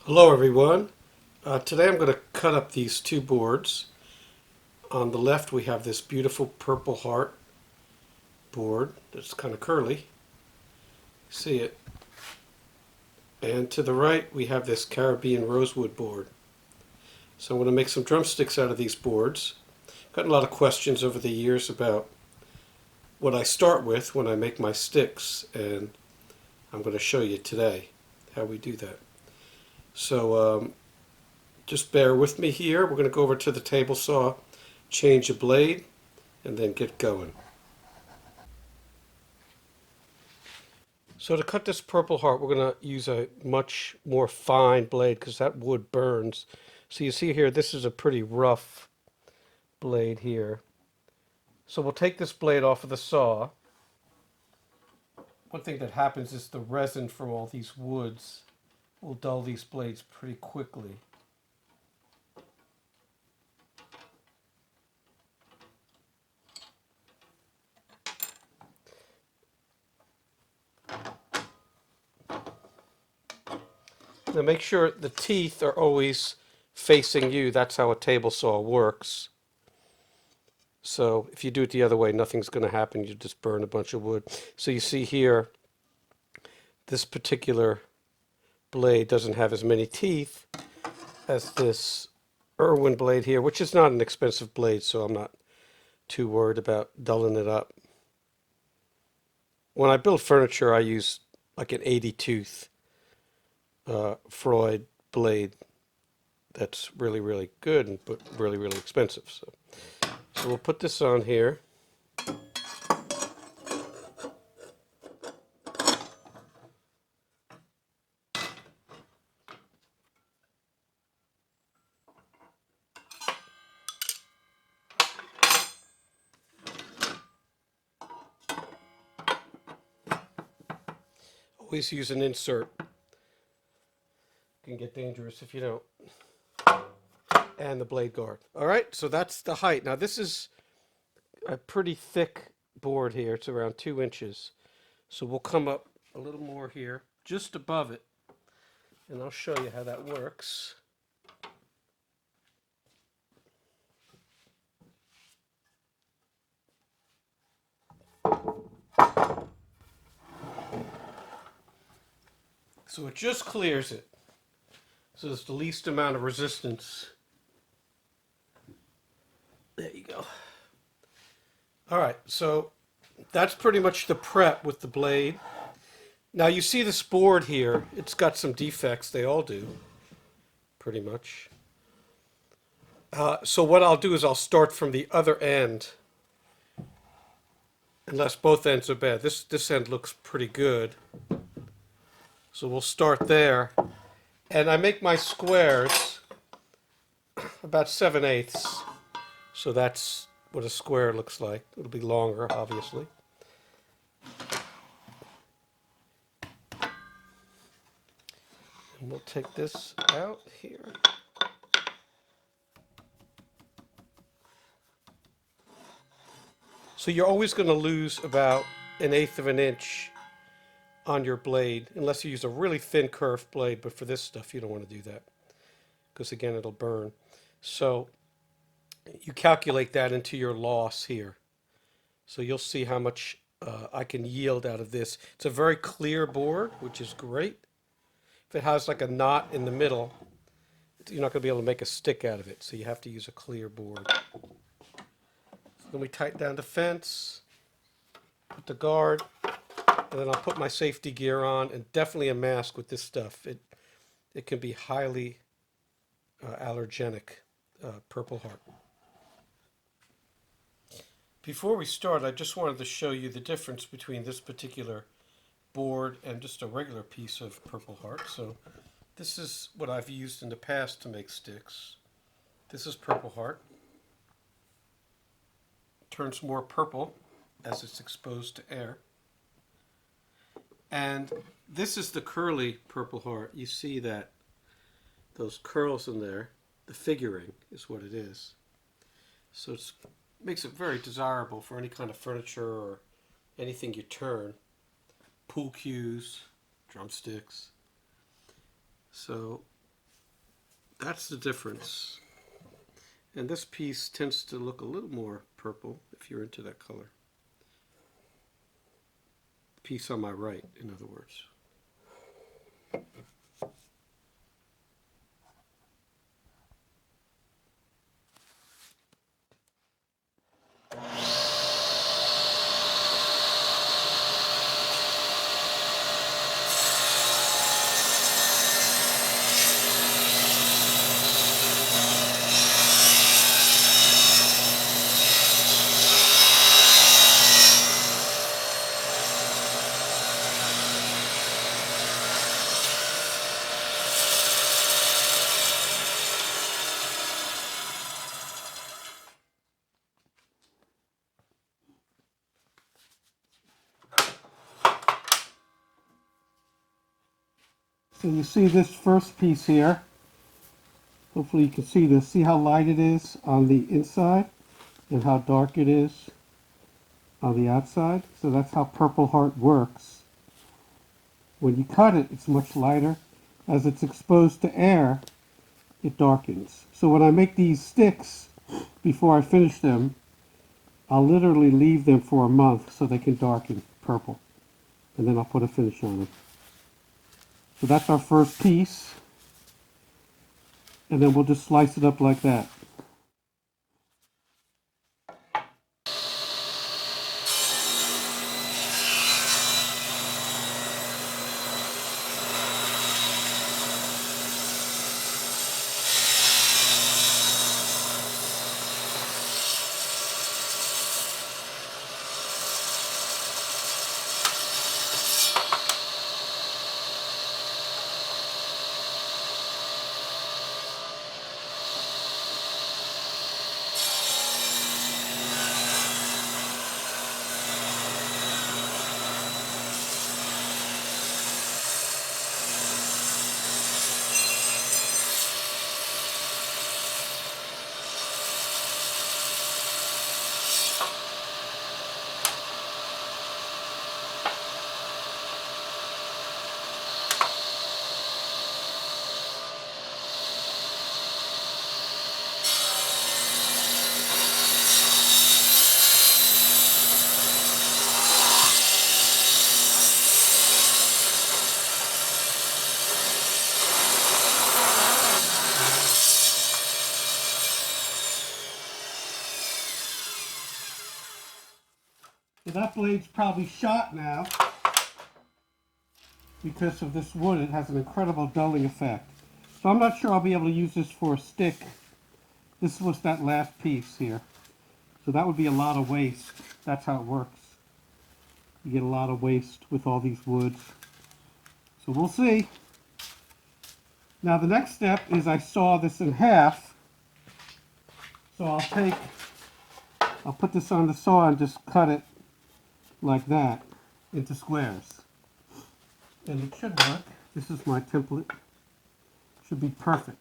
Hello everyone. Today I'm going to cut up these two boards. On the left we have this beautiful Purpleheart board that's kind of curly. See it? And to the right we have this Caribbean Rosewood board. So I'm going to make some drumsticks out of these boards. Gotten a lot of questions over the years about what I start with when I make my sticks, and I'm going to show you today how we do that. So just bear with me here. We're going to go over to the table saw, change a blade, and then get going. So to cut this Purpleheart, we're going to use a much more fine blade because that wood burns. So you see here, this is a pretty rough blade here. So we'll take this blade off of the saw. One thing that happens is the resin from all these woods will dull these blades pretty quickly. Now make sure the teeth are always facing you. That's how a table saw works. So if you do it the other way, nothing's going to happen. You just burn a bunch of wood. So you see here, this particular blade doesn't have as many teeth as this Irwin blade here, which is not an expensive blade, so I'm not too worried about dulling it up. When I build furniture, I use like an 80 tooth Freud blade that's really, really good, but really, really expensive. So we'll put this on here. Always use an insert. It can get dangerous if you don't. And the blade guard. All right, so that's the height. Now this is a pretty thick board here. It's around 2 inches. So we'll come up a little more here, just above it, and I'll show you how that works. So it just clears it. So there's the least amount of resistance. There you go. All right, so that's pretty much the prep with the blade. Now you see this board here, it's got some defects, they all do, pretty much. So what I'll do is I'll start from the other end, unless both ends are bad. This end looks pretty good. So we'll start there. And I make my squares about 7/8. So that's what a square looks like. It'll be longer, obviously. And we'll take this out here. So you're always going to lose about 1/8 of an inch on your blade, unless you use a really thin curved blade, but for this stuff you don't want to do that, because again it'll burn. So you calculate that into your loss here. So you'll see how much I can yield out of this. It's a very clear board, which is great. If it has like a knot in the middle, you're not going to be able to make a stick out of it, so you have to use a clear board. So then we tighten down the fence, put the guard, and then I'll put my safety gear on, and definitely a mask with this stuff. It can be highly allergenic, Purpleheart. Before we start, I just wanted to show you the difference between this particular board and just a regular piece of Purpleheart. So this is what I've used in the past to make sticks. This is Purpleheart. It turns more purple as it's exposed to air. And this is the curly Purpleheart. You see that those curls in there, the figuring is what it is. So it makes it very desirable for any kind of furniture or anything you turn. Pool cues, drumsticks. So That's the difference. And this piece tends to look a little more purple if you're into that color. The piece on my right, in other words. So you see this first piece here. Hopefully you can see this. See how light it is on the inside and how dark it is on the outside? So that's how Purpleheart works. When you cut it, it's much lighter. As it's exposed to air, it darkens. So when I make these sticks, before I finish them, I'll literally leave them for a month so they can darken purple. And then I'll put a finish on them. So that's our first piece. And then we'll just slice it up like that. So that blade's probably shot now because of this wood. It has an incredible dulling effect. So I'm not sure I'll be able to use this for a stick. This was that last piece here. So that would be a lot of waste. That's how it works. You get a lot of waste with all these woods. So we'll see. Now the next step is I saw this in half. So I'll put this on the saw and just cut it like that into squares. And it should work. This is my template. Should be perfect.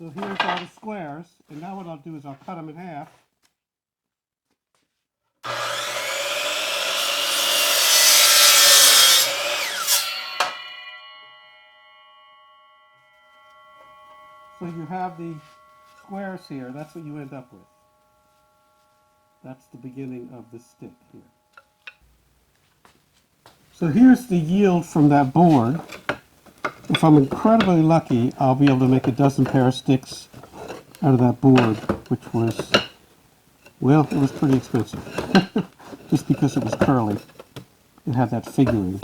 So here's all the squares, and now what I'll do is I'll cut them in half. So you have the squares here, that's what you end up with. That's the beginning of the stick here. So here's the yield from that board. If I'm incredibly lucky, I'll be able to make a dozen pair of sticks out of that board, which was, well, it was pretty expensive. Just because it was curly. It had that figuring.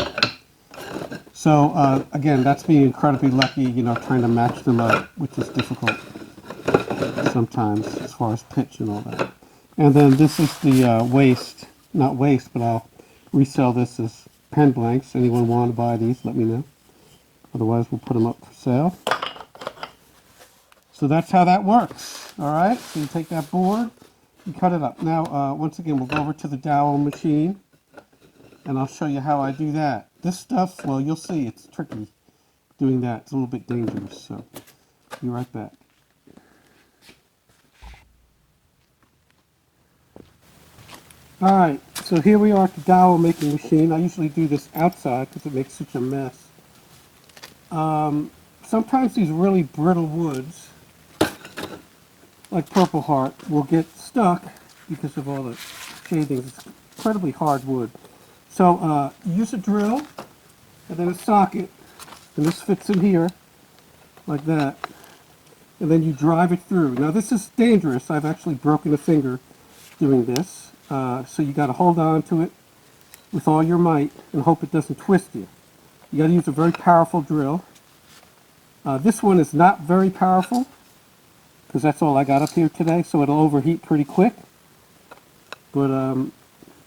So, again, that's being incredibly lucky, you know, trying to match them up, which is difficult sometimes as far as pitch and all that. And then this is the waste, not waste, but I'll resell this as pen blanks. Anyone want to buy these, let me know. Otherwise, we'll put them up for sale. So that's how that works. All right, so you take that board, you cut it up. Now, once again, we'll go over to the dowel machine, and I'll show you how I do that. This stuff, well, you'll see, it's tricky doing that. It's a little bit dangerous, so be right back. All right, so here we are at the dowel making machine. I usually do this outside because it makes such a mess. Sometimes these really brittle woods, like Purpleheart, will get stuck because of all the shavings. It's incredibly hard wood. So use a drill and then a socket, and this fits in here like that, and then you drive it through. Now this is dangerous. I've actually broken a finger doing this, so you got to hold on to it with all your might and hope it doesn't twist you. You got to use a very powerful drill. This one is not very powerful because that's all I got up here today, so it'll overheat pretty quick, but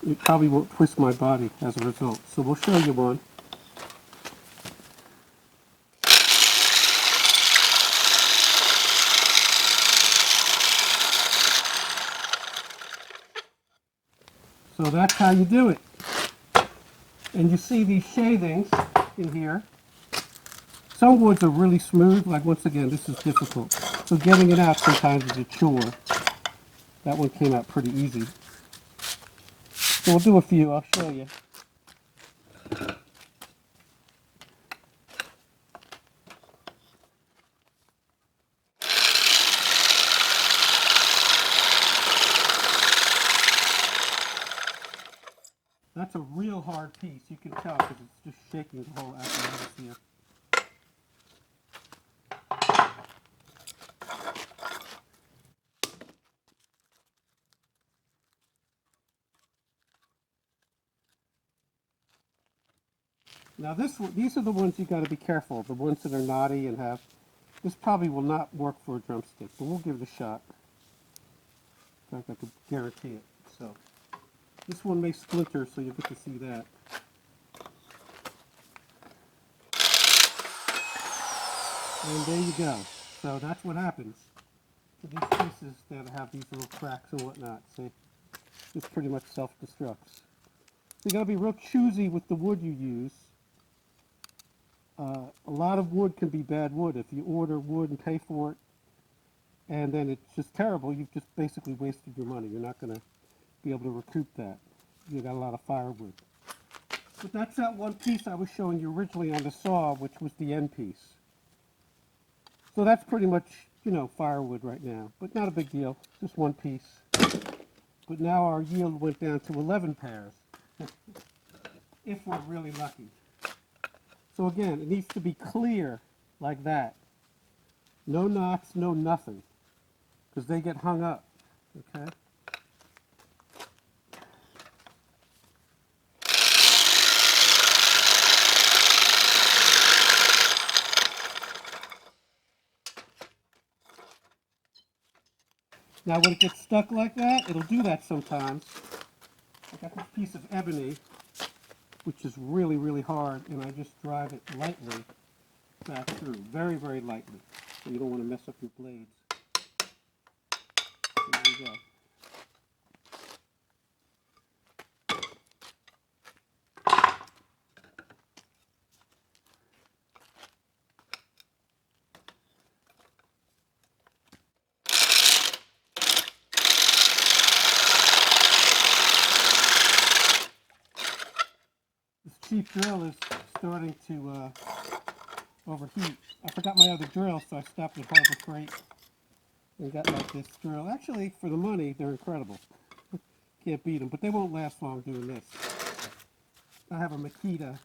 it probably won't twist my body as a result. So we'll show you one. So that's how you do it. And you see these shavings in here. Some woods are really smooth, like once again, this is difficult. So getting it out sometimes is a chore. That one came out pretty easy. So we'll do a few, I'll show you. That's a real hard piece, you can tell because it's just shaking the whole apparatus here. Now these are the ones you got to be careful, the ones that are knotty and have, this probably will not work for a drumstick, but we'll give it a shot. In fact, I could guarantee it. So this one may splinter, so you'll get to see that. And there you go. So that's what happens to these pieces that have these little cracks and whatnot. See, this pretty much self-destructs. So you got to be real choosy with the wood you use. A lot of wood can be bad wood. If you order wood and pay for it, and then it's just terrible, you've just basically wasted your money. You're not going to be able to recoup that. You got a lot of firewood. But that's that one piece I was showing you originally on the saw, which was the end piece. So that's pretty much, you know, firewood right now, but not a big deal, just one piece. But now our yield went down to 11 pairs, if we're really lucky. So again, it needs to be clear like that. No knots, no nothing, because they get hung up, okay? Now when it gets stuck like that, it'll do that sometimes. I got this piece of ebony, which is really, really hard, and I just drive it lightly back through, very, very lightly. So you don't want to mess up your blades. There you go. This cheap drill is starting to overheat. I forgot my other drill, so I stopped at Harbor Freight And got like this drill. Actually, for the money, they're incredible. Can't beat them, but they won't last long doing this. I have a Makita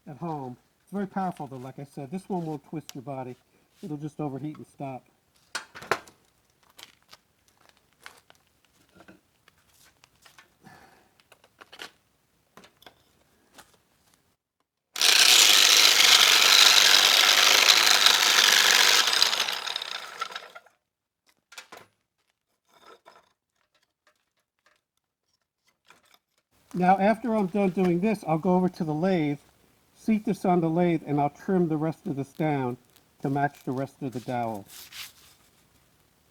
at home. It's very powerful though, like I said. This one won't twist your body. It'll just overheat and stop. Now after I'm done doing this, I'll go over to the lathe, seat this on the lathe, and I'll trim the rest of this down to match the rest of the dowel.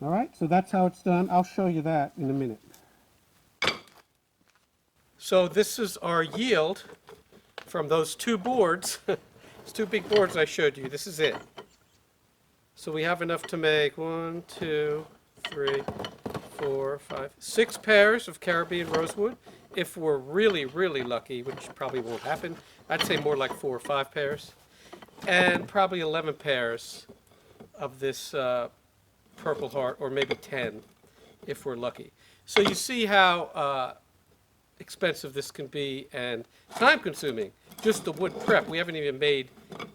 Alright, so that's how it's done. I'll show you that in a minute. So this is our yield from those two boards. Those two big boards I showed you. This is it. So we have enough to make 1, 2, 3, 4, 5, 6 pairs of Caribbean Rosewood. If we're really, really lucky, which probably won't happen, I'd say more like 4 or 5 pairs. And probably 11 pairs of this Purpleheart, or maybe 10 if we're lucky. So you see how expensive this can be and time consuming. Just the wood prep. We haven't even made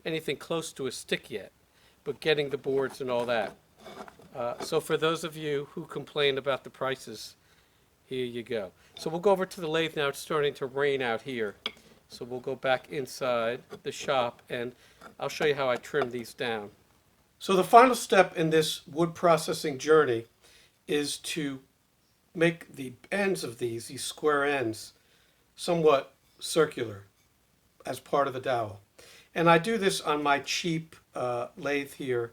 anything close to a stick yet, but getting the boards and all that. So for those of you who complain about the prices, here you go. So we'll go over to the lathe now. It's starting to rain out here. So we'll go back inside the shop and I'll show you how I trim these down. So the final step in this wood processing journey is to make the ends of these square ends, somewhat circular as part of the dowel. And I do this on my cheap lathe here.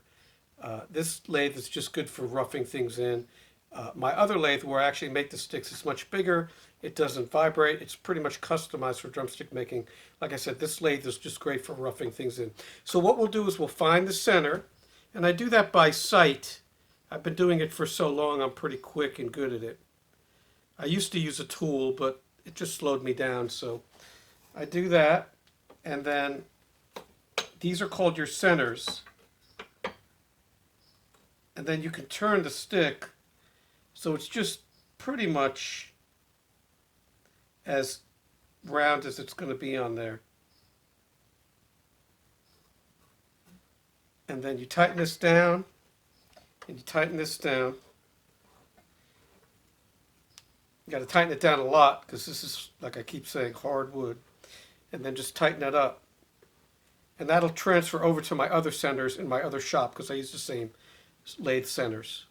This lathe is just good for roughing things in. My other lathe, where I actually make the sticks, is much bigger. It doesn't vibrate. It's pretty much customized for drumstick making. Like I said, this lathe is just great for roughing things in. So what we'll do is we'll find the center, and I do that by sight. I've been doing it for so long, I'm pretty quick and good at it. I used to use a tool, but it just slowed me down. So I do that, and then these are called your centers. And then you can turn the stick so it's just pretty much as round as it's going to be on there. And then you tighten this down, and you tighten this down. You got to tighten it down a lot because this is, like I keep saying, hard wood. And then just tighten it up. And that'll transfer over to my other centers in my other shop because I use the same lathe centers.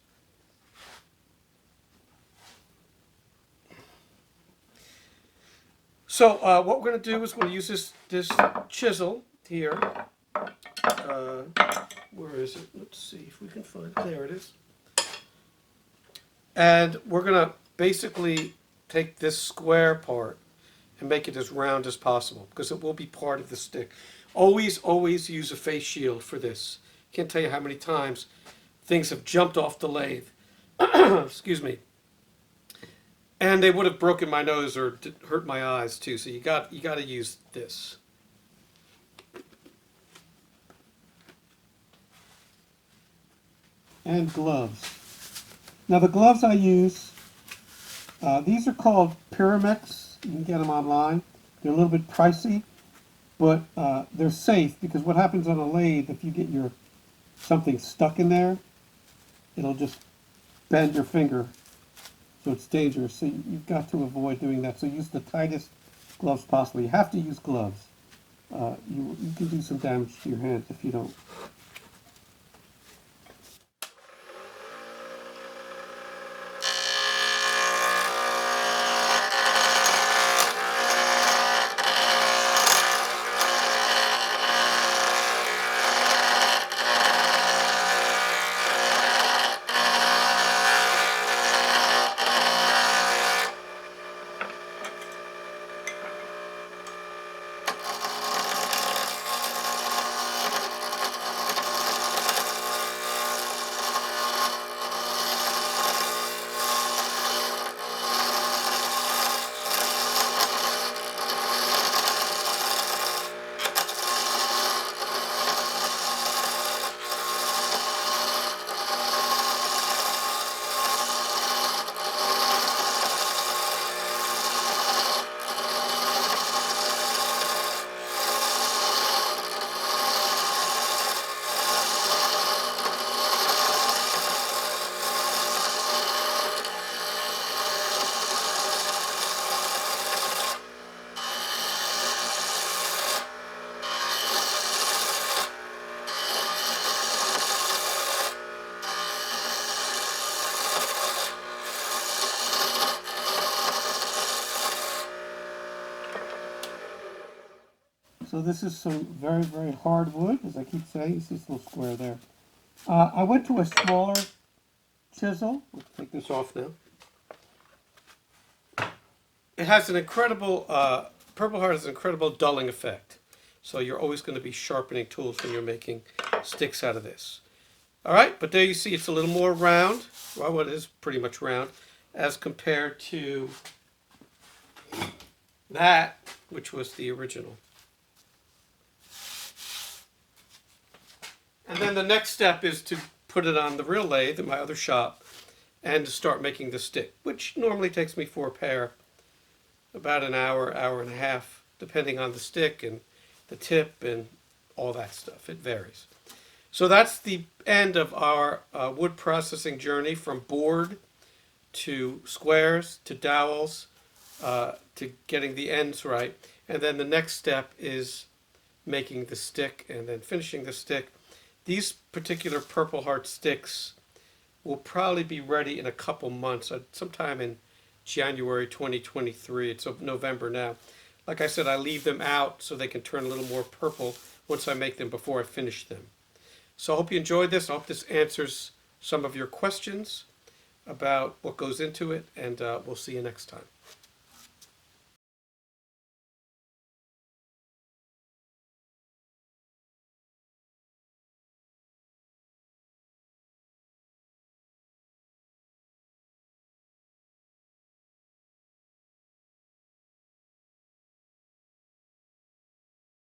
So what we're going to do is we're going to use this chisel here. Where is it? Let's see if we can find it. There it is. And we're going to basically take this square part and make it as round as possible because it will be part of the stick. Always, always use a face shield for this. Can't tell you how many times things have jumped off the lathe. Excuse me. And they would have broken my nose or hurt my eyes too. So you got to use this. And gloves. Now the gloves I use, these are called Pyramex. You can get them online. They're a little bit pricey, but they're safe because what happens on a lathe, if you get something stuck in there, it'll just bend your finger. So it's dangerous. So you've got to avoid doing that. So use the tightest gloves possible. You have to use gloves. You can do some damage to your hands if you don't. So this is some very, very hard wood, as I keep saying. You see this little square there. I went to a smaller chisel. Let's take this off now. It has an incredible, Purpleheart has an incredible dulling effect. So you're always going to be sharpening tools when you're making sticks out of this. All right, but there you see it's a little more round. Well, it is pretty much round as compared to that, which was the original. And then the next step is to put it on the real lathe in my other shop and to start making the stick, which normally takes me for a pair about an hour, hour and a half, depending on the stick and the tip and all that stuff. It varies. So that's the end of our wood processing journey, from board to squares to dowels to getting the ends right. And then the next step is making the stick and then finishing the stick. These particular Purpleheart sticks will probably be ready in a couple months, sometime in January 2023. It's November now. Like I said, I leave them out so they can turn a little more purple once I make them before I finish them. So I hope you enjoyed this. I hope this answers some of your questions about what goes into it, and we'll see you next time.